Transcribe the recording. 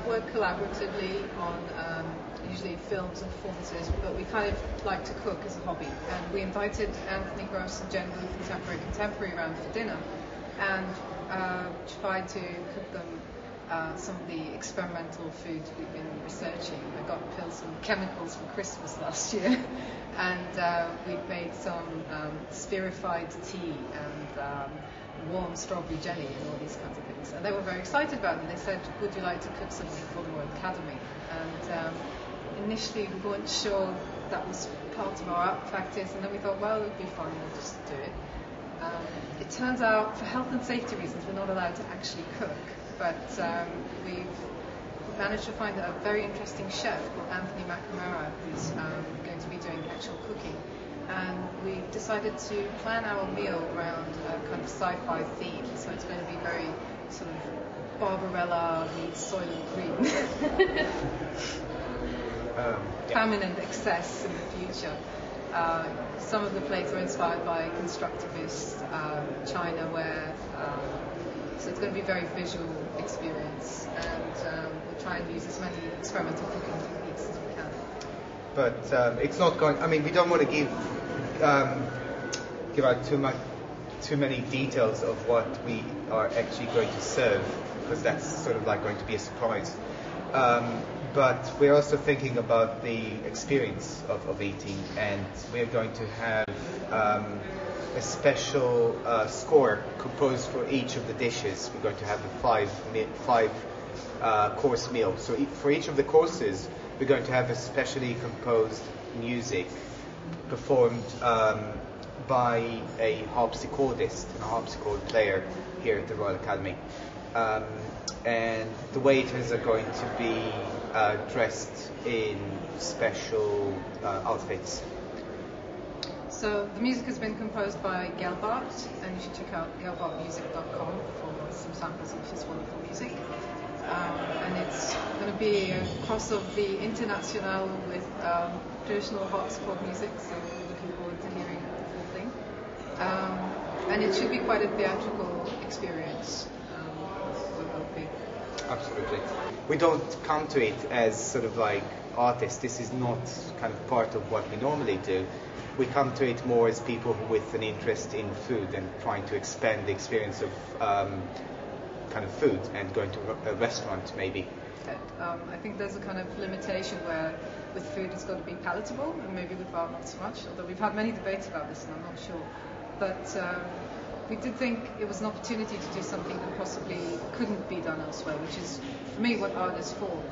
work collaboratively on usually films and performances, but we kind of like to cook as a hobby. And we invited Anthony Gross and Jen Booth from Temporary Contemporary around for dinner and tried to cook them some of the experimental food we've been researching. I got some chemicals for Christmas last year, and we made some spherified tea and warm strawberry jelly and all these kinds of things. And they were very excited about it. They said, would you like to cook something for the Royal Academy? And initially we weren't sure that was part of our art practice, and then we thought, well, it would be fun, we'll just do it. It turns out, for health and safety reasons, we're not allowed to actually cook, but we've managed to find a very interesting chef called Anthony McNamara who's going to be doing actual cooking. And we decided to plan our meal around a kind of sci-fi theme, so it's going to be very sort of Barbarella meets Soylent Green. Famine and excess in the future. Some of the plates are inspired by constructivist China ware, so it's going to be a very visual experience, and we'll try and use as many experimental cooking techniques as we can. But it's not going. I mean, we don't want to give out too many details of what we are actually going to serve, because that's sort of like going to be a surprise. But we're also thinking about the experience of eating, and we're going to have a special score composed for each of the dishes. We're going to have a five course meal. So for each of the courses, we're going to have a specially composed music performed by a harpsichordist and a harpsichord player here at the Royal Academy. And the waiters are going to be dressed in special outfits. So the music has been composed by Gelbart, and you should check out gelbartmusic.com for some samples of his wonderful music. And it's going to be a cross of the Internationale with traditional harpsichord music, so we're looking forward to hearing the full thing. And it should be quite a theatrical experience. We're hoping. Absolutely. We don't come to it as sort of like artists. This is not kind of part of what we normally do. We come to it more as people with an interest in food and trying to expand the experience of kind of food and going to a restaurant maybe. I think there's a kind of limitation where with food it's got to be palatable, and maybe with art not so much, although we've had many debates about this and I'm not sure. But we did think it was an opportunity to do something that possibly couldn't be done elsewhere, which is, for me, what art is for.